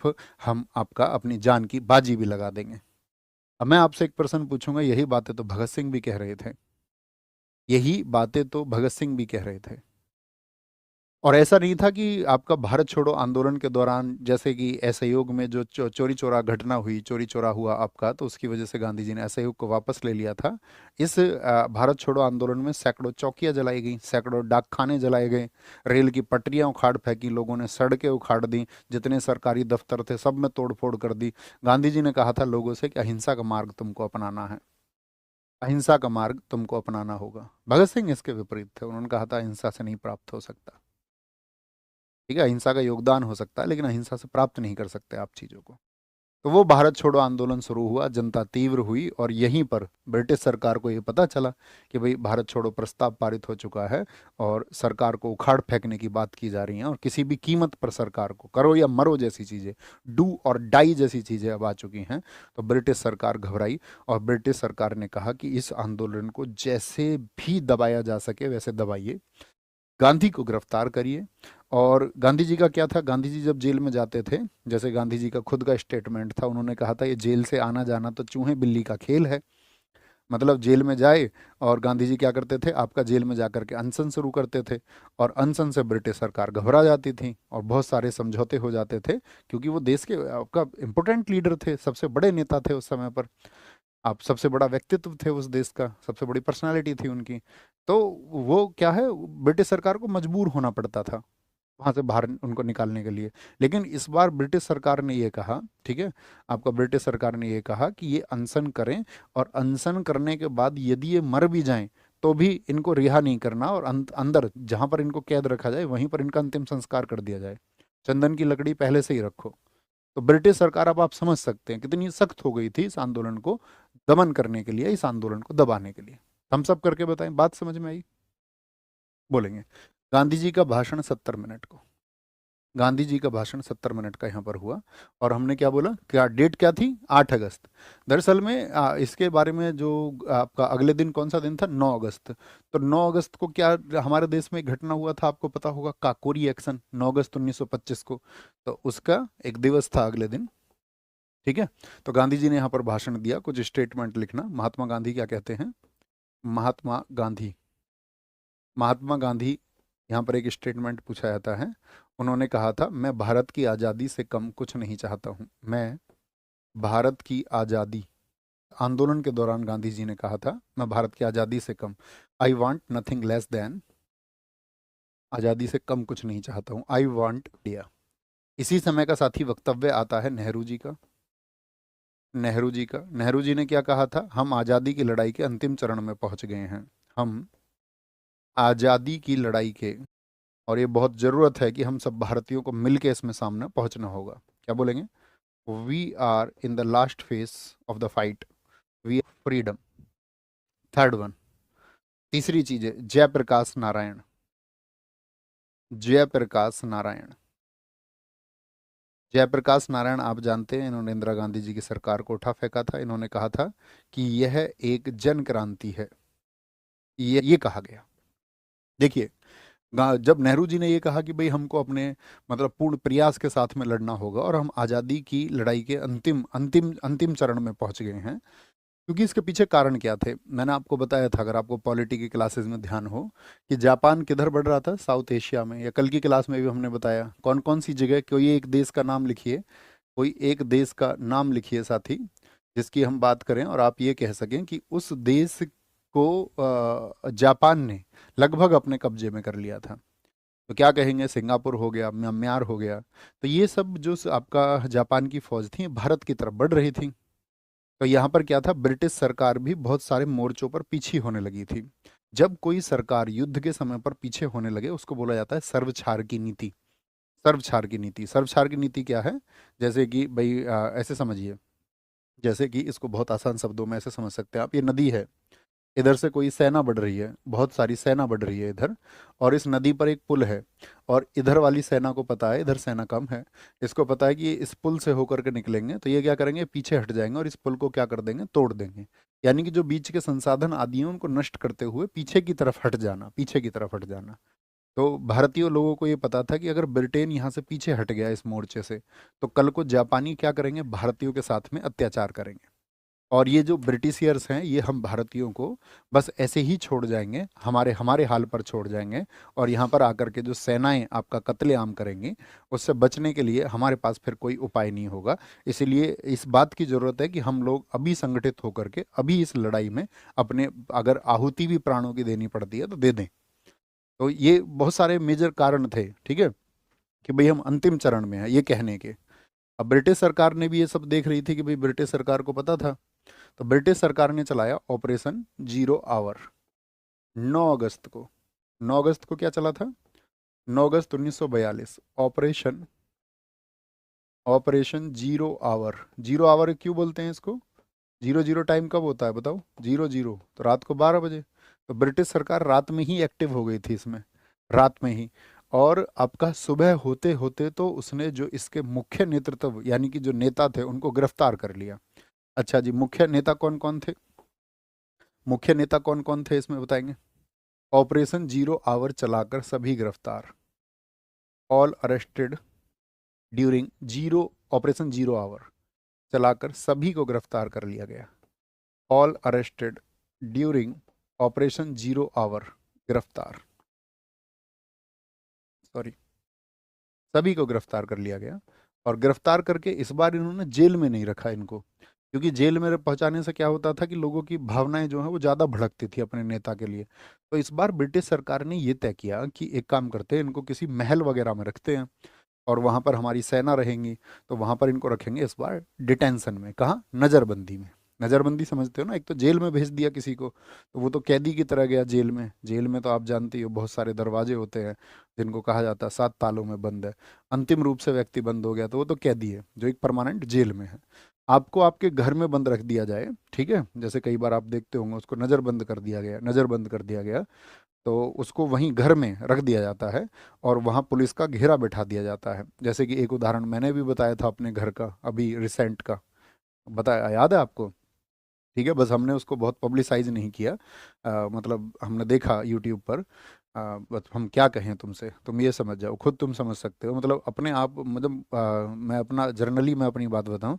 तरफ हम आपका अपनी जान की बाजी भी लगा देंगे। अब मैं आपसे एक प्रश्न पूछूंगा, यही बातें तो भगत सिंह भी कह रहे थे, यही बातें तो भगत सिंह भी कह रहे थे। और ऐसा नहीं था कि आपका भारत छोड़ो आंदोलन के दौरान जैसे कि असहयोग में जो चोरी चोरा घटना हुई, चोरी चोरा हुआ आपका, तो उसकी वजह से गांधी जी ने असहयोग को वापस ले लिया था। इस भारत छोड़ो आंदोलन में सैकड़ों चौकियां जलाई गई, सैकड़ों डाकखाने जलाए गए, रेल की पटरियां उखाड़ फेंकी लोगों ने, सड़कें उखाड़ दी, जितने सरकारी दफ्तर थे सब में तोड़फोड़ कर दी। गांधी जी ने कहा था लोगों से कि अहिंसा का मार्ग तुमको अपनाना है, अहिंसा का मार्ग तुमको अपनाना होगा। भगत सिंह इसके विपरीत थे, उन्होंने कहा था अहिंसा से नहीं प्राप्त हो सकता। ठीक है, अहिंसा का योगदान हो सकता है लेकिन अहिंसा से प्राप्त नहीं कर सकते आप चीज़ों को। तो वो भारत छोड़ो आंदोलन शुरू हुआ, जनता तीव्र हुई, और यहीं पर ब्रिटिश सरकार को ये पता चला कि भाई भारत छोड़ो प्रस्ताव पारित हो चुका है और सरकार को उखाड़ फेंकने की बात की जा रही है, और किसी भी कीमत पर सरकार को करो या मरो जैसी चीज़ें, डू और डाई जैसी चीज़ें अब आ चुकी हैं। तो ब्रिटिश सरकार घबराई और ब्रिटिश सरकार ने कहा कि इस आंदोलन को जैसे भी दबाया जा सके वैसे दबाइए, गांधी को गिरफ्तार करिए। और गांधी जी का क्या था, गांधी जी जब जेल में जाते थे, जैसे गांधी जी का खुद का स्टेटमेंट था, उन्होंने कहा था ये जेल से आना जाना तो चूहे बिल्ली का खेल है। मतलब जेल में जाए, और गांधी जी क्या करते थे, आपका जेल में जाकर के अनशन शुरू करते थे, और अनशन से ब्रिटिश सरकार घबरा जाती थी और बहुत सारे समझौते हो जाते थे, क्योंकि वो देश के आपका इम्पोर्टेंट लीडर थे, सबसे बड़े नेता थे उस समय पर, आप सबसे बड़ा व्यक्तित्व थे उस देश का, सबसे बड़ी पर्सनालिटी थी उनकी। तो वो क्या है, ब्रिटिश सरकार को मजबूर होना पड़ता था वहां से बाहर उनको निकालने के लिए। लेकिन इस बार ब्रिटिश सरकार ने ये कहा, ठीक है, आपका ब्रिटिश सरकार ने ये कहा कि ये अनशन करें, और अनशन करने के बाद यदि ये मर भी जाएं तो भी इनको रिहा नहीं करना, और अंदर जहां पर इनको कैद रखा जाए वहीं पर इनका अंतिम संस्कार कर दिया जाए, चंदन की लकड़ी पहले से ही रखो। तो ब्रिटिश सरकार, अब आप समझ सकते हैं कितनी सख्त हो गई थी इस आंदोलन को दमन करने के लिए, इस आंदोलन को दबाने के लिए। हम सब करके बताएं, बात समझ में आई? बोलेंगे। गांधी जी का भाषण 70 मिनट को, गांधी जी का भाषण 70 मिनट का यहाँ पर हुआ। और हमने क्या बोला, क्या डेट क्या थी, 8 अगस्त। दरअसल में इसके बारे में जो आपका अगले दिन कौन सा दिन था, 9 अगस्त। तो 9 अगस्त को क्या हमारे देश में एक घटना हुआ था, आपको पता होगा, काकोरी एक्शन, 9 अगस्त 1925 को। तो उसका एक दिवस था अगले दिन। ठीक है, तो गांधी जी ने यहाँ पर भाषण दिया, कुछ स्टेटमेंट लिखना, महात्मा गांधी क्या कहते हैं। महात्मा गांधी, महात्मा गांधी, यहाँ पर एक स्टेटमेंट पूछा जाता है। उन्होंने कहा था, मैं भारत की आज़ादी से कम कुछ नहीं चाहता हूँ, मैं भारत की आज़ादी, आंदोलन के दौरान गांधी जी ने कहा था मैं भारत की आज़ादी से कम, I want nothing less than, आज़ादी से कम कुछ नहीं चाहता हूँ, आई वॉन्ट इंडिया। इसी समय का साथी वक्तव्य आता है नेहरू जी का, नेहरू जी का। नेहरू जी ने क्या कहा था, हम आज़ादी की लड़ाई के अंतिम चरण में पहुंच गए हैं, हम आज़ादी की लड़ाई के, और ये बहुत ज़रूरत है कि हम सब भारतीयों को मिलकर इसमें सामने पहुंचना होगा। क्या बोलेंगे, we are in the last phase of the fight, we are freedom. Third one, तीसरी चीज है जयप्रकाश नारायण, जयप्रकाश नारायण। जयप्रकाश नारायण आप जानते हैं, इन्होंने इंदिरा गांधी जी की सरकार को उठा फेंका था, इन्होंने कहा था कि यह एक जन क्रांति है, ये कहा गया। देखिए, जब नेहरू जी ने ये कहा कि भाई हमको अपने मतलब पूर्ण प्रयास के साथ में लड़ना होगा और हम आज़ादी की लड़ाई के अंतिम अंतिम अंतिम चरण में पहुंच गए हैं, क्योंकि इसके पीछे कारण क्या थे मैंने आपको बताया था, अगर आपको पॉलिटी की क्लासेस में ध्यान हो, कि जापान किधर बढ़ रहा था, साउथ एशिया में। या कल की क्लास में भी हमने बताया कौन कौन सी जगह, कोई एक देश का नाम लिखिए, कोई एक देश का नाम लिखिए साथी, जिसकी हम बात करें और आप ये कह सकें कि उस देश को जापान ने लगभग अपने कब्जे में कर लिया था। तो क्या कहेंगे, सिंगापुर हो गया, म्यांमार हो गया। तो ये सब जो आपका जापान की फौज थी भारत की तरफ बढ़ रही थी। तो यहाँ पर क्या था, ब्रिटिश सरकार भी बहुत सारे मोर्चों पर पीछे होने लगी थी। जब कोई सरकार युद्ध के समय पर पीछे होने लगे उसको बोला जाता है सर्वछार की नीति। सर्वछार की नीति, सर्वछार की नीति क्या है, जैसे कि भाई ऐसे समझिए, जैसे कि इसको बहुत आसान शब्दों में ऐसे समझ सकते हैं आप, ये नदी है, इधर से कोई सेना बढ़ रही है, बहुत सारी सेना बढ़ रही है इधर, और इस नदी पर एक पुल है, और इधर वाली सेना को पता है इधर सेना कम है, इसको पता है कि ये इस पुल से होकर के निकलेंगे, तो ये क्या करेंगे, पीछे हट जाएंगे और इस पुल को क्या कर देंगे, तोड़ देंगे। यानी कि जो बीच के संसाधन आदि हैं उनको नष्ट करते हुए पीछे की तरफ हट जाना, पीछे की तरफ हट जाना। तो भारतीय लोगों को ये पता था कि अगर ब्रिटेन यहाँ से पीछे हट गया इस मोर्चे से, तो कल को जापानी क्या करेंगे, भारतीयों के साथ में अत्याचार करेंगे। और ये जो ब्रिटिशियर्स हैं, ये हम भारतीयों को बस ऐसे ही छोड़ जाएंगे, हमारे हमारे हाल पर छोड़ जाएंगे। और यहाँ पर आकर के जो सेनाएं आपका कत्लेआम करेंगी, उससे बचने के लिए हमारे पास फिर कोई उपाय नहीं होगा। इसीलिए इस बात की ज़रूरत है कि हम लोग अभी संगठित होकर के अभी इस लड़ाई में अपने, अगर आहुति भी प्राणों की देनी पड़ती है तो दे दें। तो ये बहुत सारे मेजर कारण थे, ठीक है, कि भाई हम अंतिम चरण में हैं ये कहने के। अब ब्रिटिश सरकार ने भी ये सब देख रही थी कि भाई ब्रिटिश सरकार को पता था, तो ब्रिटिश सरकार ने चलाया ऑपरेशन जीरो आवर 9 अगस्त को। 9 अगस्त को क्या चला था, 9 अगस्त 1942, operation operation zero hour. Zero hour क्यों बोलते हैं इसको, जीरो जीरो टाइम कब होता है बताओ, जीरो जीरो तो रात को 12 बजे। तो ब्रिटिश सरकार रात में ही एक्टिव हो गई थी इसमें, रात में ही। और आपका सुबह होते होते तो उसने जो इसके मुख्य नेतृत्व यानी कि जो नेता थे उनको गिरफ्तार कर लिया। अच्छा जी, मुख्य नेता कौन कौन थे, मुख्य नेता कौन कौन थे इसमें बताएंगे। ऑपरेशन जीरो आवर चलाकर सभी गिरफ्तार, all arrested during zero, operation zero hour चलाकर सभी को गिरफ्तार कर लिया गया। All arrested during operation zero hour, गिरफ्तार, सॉरी, सभी को गिरफ्तार कर लिया गया। और गिरफ्तार करके इस बार इन्होंने जेल में नहीं रखा इनको, क्योंकि जेल में पहुंचाने से क्या होता था कि लोगों की भावनाएं जो है वो ज़्यादा भड़कती थी अपने नेता के लिए। तो इस बार ब्रिटिश सरकार ने ये तय किया कि एक काम करते हैं, इनको किसी महल वगैरह में रखते हैं और वहाँ पर हमारी सेना रहेंगी। तो वहाँ पर इनको रखेंगे इस बार डिटेंशन में, कहाँ, नज़रबंदी में। नज़रबंदी समझते हो ना, एक तो जेल में भेज दिया किसी को, तो वो तो कैदी की तरह गया जेल में। जेल में तो आप जानती हो बहुत सारे दरवाजे होते हैं जिनको कहा जाता है 7 तालों में बंद है। अंतिम रूप से व्यक्ति बंद हो गया तो वो तो कैदी है जो एक परमानेंट जेल में है। आपको आपके घर में बंद रख दिया जाए, ठीक है, जैसे कई बार आप देखते होंगे उसको नज़रबंद कर दिया गया, नज़रबंद कर दिया गया, तो उसको वहीं घर में रख दिया जाता है और वहाँ पुलिस का घेरा बैठा दिया जाता है। जैसे कि एक उदाहरण मैंने भी बताया था अपने घर का, अभी रिसेंट का बताया, याद है आपको, ठीक है, बस हमने उसको बहुत पब्लिसाइज नहीं किया। मतलब हमने देखा यूट्यूब पर। बस हम क्या कहें तुमसे, तुम ये समझ जाओ, खुद तुम समझ सकते हो, मतलब अपने आप, मतलब मैं अपना जर्नली मैं अपनी बात बताऊं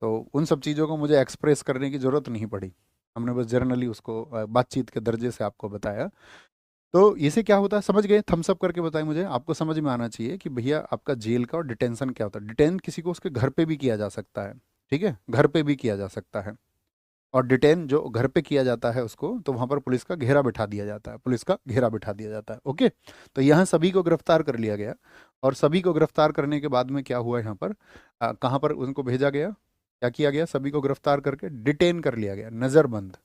तो उन सब चीज़ों को मुझे एक्सप्रेस करने की ज़रूरत नहीं पड़ी। हमने बस जर्नली उसको बातचीत के दर्जे से आपको बताया। तो इसे क्या होता है समझ गए, थम्स अप करके बताएं मुझे, आपको समझ में आना चाहिए कि भैया आपका जेल का और डिटेंशन क्या होता है। डिटेन किसी को उसके घर पे भी किया जा सकता है, ठीक है, घर पे भी किया जा सकता है। और डिटेन जो घर पे किया जाता है उसको, तो वहां पर पुलिस का घेरा बिठा दिया जाता है, पुलिस का घेरा बिठा दिया जाता है, ओके। तो यहाँ सभी को गिरफ्तार कर लिया गया। और सभी को गिरफ्तार करने के बाद में क्या हुआ यहाँ पर, कहाँ पर उनको भेजा गया, क्या किया गया, सभी को गिरफ्तार करके डिटेन कर लिया गया, नज़रबंद,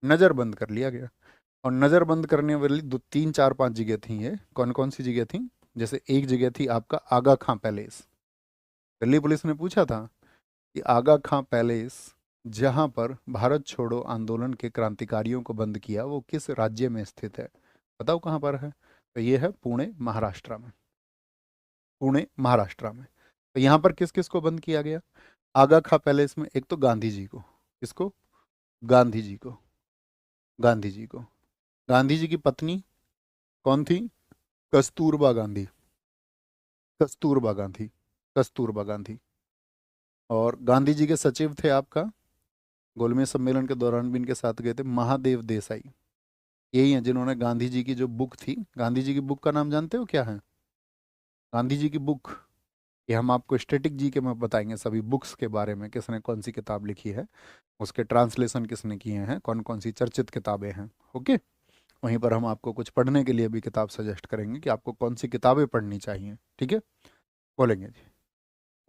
नज़रबंद कर लिया गया। और नज़रबंद करने वाली दो तीन चार पांच जगह थी, ये कौन कौन सी जगह थी, जैसे एक जगह थी आपका आगा खां पैलेस। दिल्ली पुलिस ने पूछा था कि आगा खां पैलेस जहां पर भारत छोड़ो आंदोलन के क्रांतिकारियों को बंद किया वो किस राज्य में स्थित है, बताओ कहाँ पर है। तो ये है पुणे महाराष्ट्र में, पुणे महाराष्ट्र में। तो यहाँ पर किस किस को बंद किया गया, आगा खां पैलेस में एक तो गांधी जी को, किसको, गांधी जी को, गांधी जी को, गांधी जी की पत्नी कौन थी, कस्तूरबा गांधी, कस्तूरबा गांधी, कस्तूरबा गांधी। और गांधी जी के सचिव थे आपका, गोलमेज सम्मेलन के दौरान भी इनके साथ गए थे, महादेव देसाई। यही हैं जिन्होंने गांधी जी की जो बुक थी, गांधी जी की बुक का नाम जानते हो क्या है, गांधी जी की बुक, ये हम आपको स्टैटिक जी के में बताएंगे सभी बुक्स के बारे में, किसने कौन सी किताब लिखी है, उसके ट्रांसलेशन किसने किए हैं, कौन कौन सी चर्चित किताबें हैं, ओके। वहीं पर हम आपको कुछ पढ़ने के लिए भी किताब सजेस्ट करेंगे कि आपको कौन सी किताबें पढ़नी चाहिए, ठीक है, बोलेंगे जी।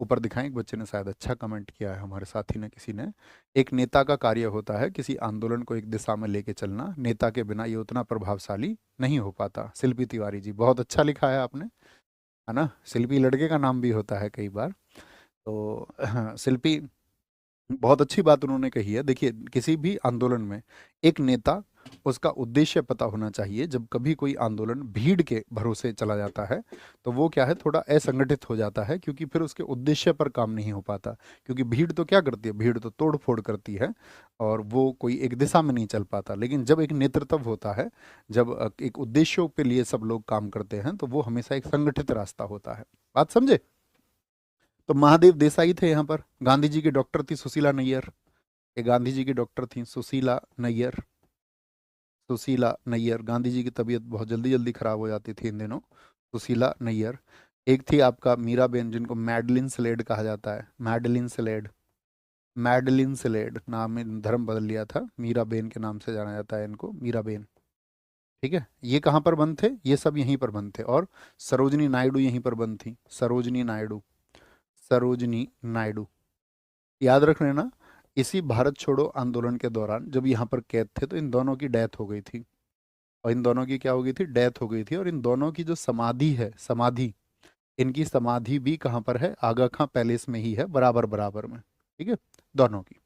ऊपर दिखाएं, एक बच्चे ने शायद अच्छा कमेंट किया है, हमारे साथी ने, किसी ने, एक नेता का कार्य होता है किसी आंदोलन को एक दिशा में लेके चलना, नेता के बिना ये उतना प्रभावशाली नहीं हो पाता। शिल्पी तिवारी जी, बहुत अच्छा लिखा है आपने, है ना, शिल्पी लड़के का नाम भी होता है कई बार। तो शिल्पी बहुत अच्छी बात उन्होंने कही है। देखिए किसी भी आंदोलन में एक नेता उसका उद्देश्य पता होना चाहिए। जब कभी कोई आंदोलन भीड़ के भरोसे चला जाता है तो वो क्या है, थोड़ा असंगठित हो जाता है, क्योंकि फिर उसके उद्देश्य पर काम नहीं हो पाता। क्योंकि भीड़ तो क्या करती है, भीड़ तो तोड़ फोड़ करती है और वो कोई एक दिशा में नहीं चल पाता। लेकिन जब एक नेतृत्व होता है, जब एक उद्देश्यों के लिए सब लोग काम करते हैं, तो वो हमेशा एक संगठित रास्ता होता है। बात समझे? तो महादेव देसाई थे यहाँ पर, गांधी जी की डॉक्टर थी सुशीला नैयर। ये गांधी जी की डॉक्टर थी सुशीला नैयर। सुशीला नैयर, गांधी जी की तबीयत बहुत जल्दी जल्दी खराब हो जाती थी इन दिनों। सुशीला नैयर। एक थी आपका मीराबेन, जिनको मैडलिन स्लेड कहा जाता है, मैडलिन स्लेड। मैडलिन स्लेड नाम में धर्म बदल लिया था, मीराबेन के नाम से जाना जाता है इनको, मीराबेन। ठीक है, ये कहाँ पर बंद थे, ये सब यहीं पर बंद थे। और सरोजनी नायडू यहीं पर बंद थी, सरोजनी नायडू। सरोजनी नायडू, याद रख लेना। इसी भारत छोड़ो आंदोलन के दौरान जब यहाँ पर कैद थे तो इन दोनों की डेथ हो गई थी। और इन दोनों की क्या हो गई थी, डेथ हो गई थी। और इन दोनों की जो समाधि है, समाधि, इनकी समाधि भी कहाँ पर है, आगा खां पैलेस में ही है, बराबर बराबर में। ठीक है, दोनों की।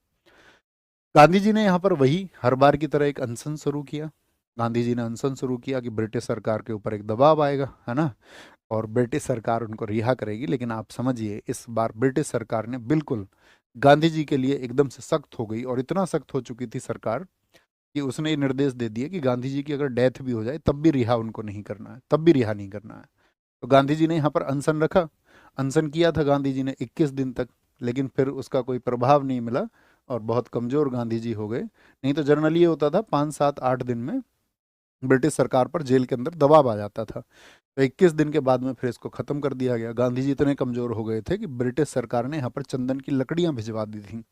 गांधी जी ने यहाँ पर वही हर बार की तरह एक अनशन शुरू किया। गांधी जी ने अनशन शुरू किया कि ब्रिटिश सरकार के ऊपर एक दबाव आएगा, है ना, और ब्रिटिश सरकार उनको रिहा करेगी। लेकिन आप समझिए, इस बार ब्रिटिश सरकार ने बिल्कुल गांधी जी के लिए एकदम से सख्त हो गई। और इतना सख्त हो चुकी थी सरकार कि उसने ये निर्देश दे दिए कि गांधी जी की अगर डेथ भी हो जाए तब भी रिहा उनको नहीं करना है, तब भी रिहा नहीं करना है। तो गांधी जी ने यहाँ पर अनशन रखा। अनशन किया था गांधी जी ने 21 दिन तक, लेकिन फिर उसका कोई प्रभाव नहीं मिला और बहुत कमजोर गांधी जी हो गए। नहीं तो जनरली ये होता था 5 7 8 दिन में ब्रिटिश सरकार पर जेल के अंदर दबाव आ जाता था। तो 21 दिन के बाद में फिर इसको खत्म कर दिया गया। गांधी जी इतने कमजोर हो गए थे कि ब्रिटिश सरकार ने यहाँ पर चंदन की लकड़ियां भिजवा दी थी।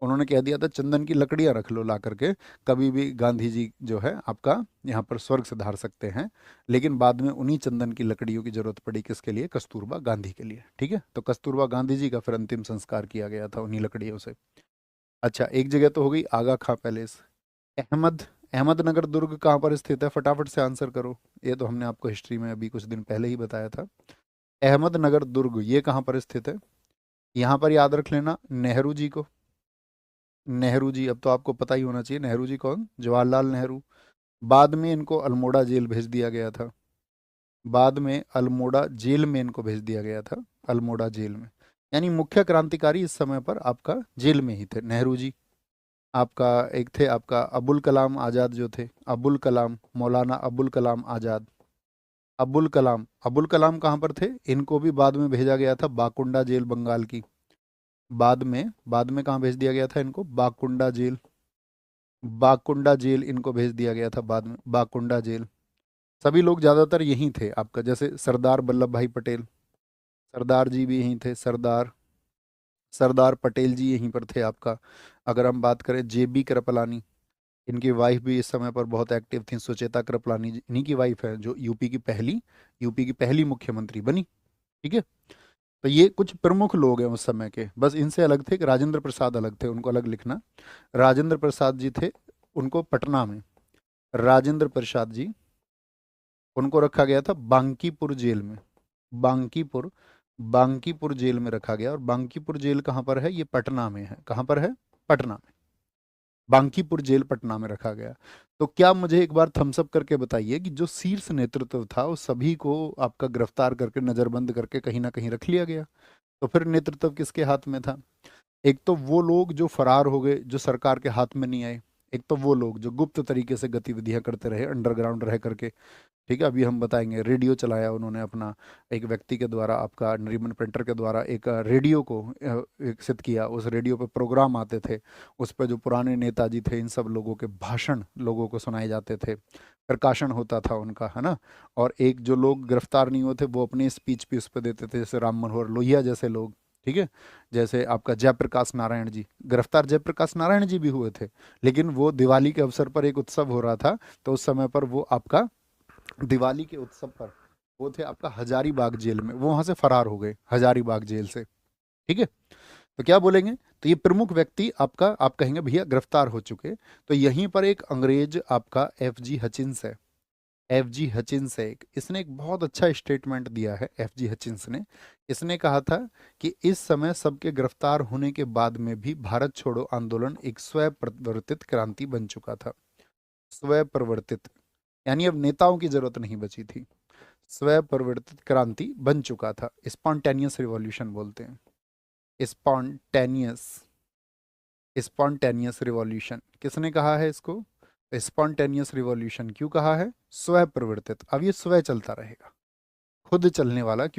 उन्होंने कह दिया था चंदन की लकड़ियां रख लो ला करके, कभी भी गांधी जी जो है आपका यहाँ पर स्वर्ग सिधार सकते हैं। लेकिन बाद में उन्हीं चंदन की लकड़ियों की जरूरत पड़ी, किसके लिए, कस्तूरबा गांधी के लिए। ठीक है, तो कस्तूरबा गांधी जी का फिर अंतिम संस्कार किया गया था उन्हीं लकड़ियों से। अच्छा, एक जगह तो हो गई आगा खां पैलेस। अहमद अहमदनगर दुर्ग कहाँ पर स्थित है, फटाफट से आंसर करो। ये तो हमने आपको हिस्ट्री में अभी कुछ दिन पहले ही बताया था। अहमदनगर दुर्ग ये कहाँ पर स्थित है? यहाँ पर याद रख लेना नेहरू जी को। नेहरू जी, अब तो आपको पता ही होना चाहिए नेहरू जी कौन, जवाहरलाल नेहरू। बाद में इनको अल्मोड़ा जेल भेज दिया गया था। बाद में अल्मोड़ा जेल में इनको भेज दिया गया था, अल्मोड़ा जेल में। यानी मुख्य क्रांतिकारी इस समय पर आपका जेल में ही थे नेहरू जी। आपका एक थे आपका अबुल कलाम आज़ाद जो थे, अबुल कलाम, मौलाना अबुल कलाम आज़ाद। अबुल कलाम कहाँ पर थे, इनको भी बाद में भेजा गया था बाकुंडा जेल, बंगाल की। बाद में कहाँ भेज दिया गया था इनको, बाकुंडा जेल। बाकुंडा जेल इनको भेज दिया गया था बाद में, बाकुंडा जेल। सभी लोग ज्यादातर यहीं थे आपका, जैसे सरदार वल्लभ भाई पटेल, सरदार जी भी यहीं थे, सरदार सरदार पटेल जी यहीं पर थे आपका। अगर हम बात करें जेबी कृपलानी, इनकी वाइफ भी इस समय पर बहुत एक्टिव थी, सुचेता कृपलानी जी इन्हीं की वाइफ है, जो यूपी की पहली मुख्यमंत्री बनी। ठीक है, तो ये कुछ प्रमुख लोग हैं उस समय के। बस इनसे अलग थे कि राजेंद्र प्रसाद अलग थे, उनको अलग लिखना। राजेंद्र प्रसाद जी थे, उनको पटना में, राजेंद्र प्रसाद जी, उनको रखा गया था बांकीपुर जेल में। बांकीपुर बांकीपुर जेल में रखा गया। और बांकीपुर जेल कहाँ पर है, ये पटना में है। कहाँ पर है, पटना में। बांकीपुर जेल पटना में रखा गया। तो क्या मुझे एक बार थम्सअप करके बताइए कि जो शीर्ष नेतृत्व था उस सभी को आपका गिरफ्तार करके नजरबंद करके कहीं ना कहीं रख लिया गया, तो फिर नेतृत्व किसके हाथ में था? एक तो वो लोग जो फरार हो गए, जो सरकार के हाथ में नहीं आए। एक तो वो लोग जो गुप्त तरीके से गतिविधियां करते रहे अंडरग्राउंड रह करके। ठीक है, अभी हम बताएंगे। रेडियो चलाया उन्होंने अपना, एक व्यक्ति के द्वारा, आपका नरीमन प्रिंटर के द्वारा एक रेडियो को विकसित किया। उस रेडियो पे प्रोग्राम आते थे, उस पर जो पुराने नेताजी थे इन सब लोगों के भाषण लोगों को सुनाए जाते थे, प्रकाशन होता था उनका, है ना। और एक जो लोग गिरफ्तार नहीं हुए थे वो अपने स्पीच भी उस पर देते थे, जैसे राम मनोहर लोहिया जैसे लोग। ठीक है, जैसे आपका जयप्रकाश नारायण जी, गिरफ्तार जयप्रकाश नारायण जी भी हुए थे, लेकिन वो दिवाली के अवसर पर एक उत्सव हो रहा था, तो उस समय पर वो आपका दिवाली के उत्सव पर वो थे आपका हजारीबाग जेल में, वो वहां से फरार हो गए हजारीबाग जेल से। ठीक है, तो क्या बोलेंगे, तो ये प्रमुख व्यक्ति आपका, आप कहेंगे भैया गिरफ्तार हो चुके। तो यहीं पर एक अंग्रेज आपका एफ जी हचिंस है। एफ जी हचिंस है एक, इसने एक बहुत अच्छा स्टेटमेंट दिया है, एफ जी हचिंस ने। इसने कहा था कि इस समय सबके गिरफ्तार होने के बाद में भी भारत छोड़ो आंदोलन एक स्वयं प्रवर्तित क्रांति बन चुका था। स्व प्रवर्तित, यानी अब नेताओं की जरूरत नहीं बची थी, स्व प्रवर्तित क्रांति बन चुका था। स्पॉन्टेनियस रिवॉल्यूशन बोलते हैं। स्पॉन्टेनियस, स्पॉन्टेनियस रिवॉल्यूशन किसने कहा है इसको? स्पॉन्टेनियस रिवॉल्यूशन क्यों कहा है? स्व प्रवर्तित। अब ये स्व चलता रहेगा, खुद चलने वाला।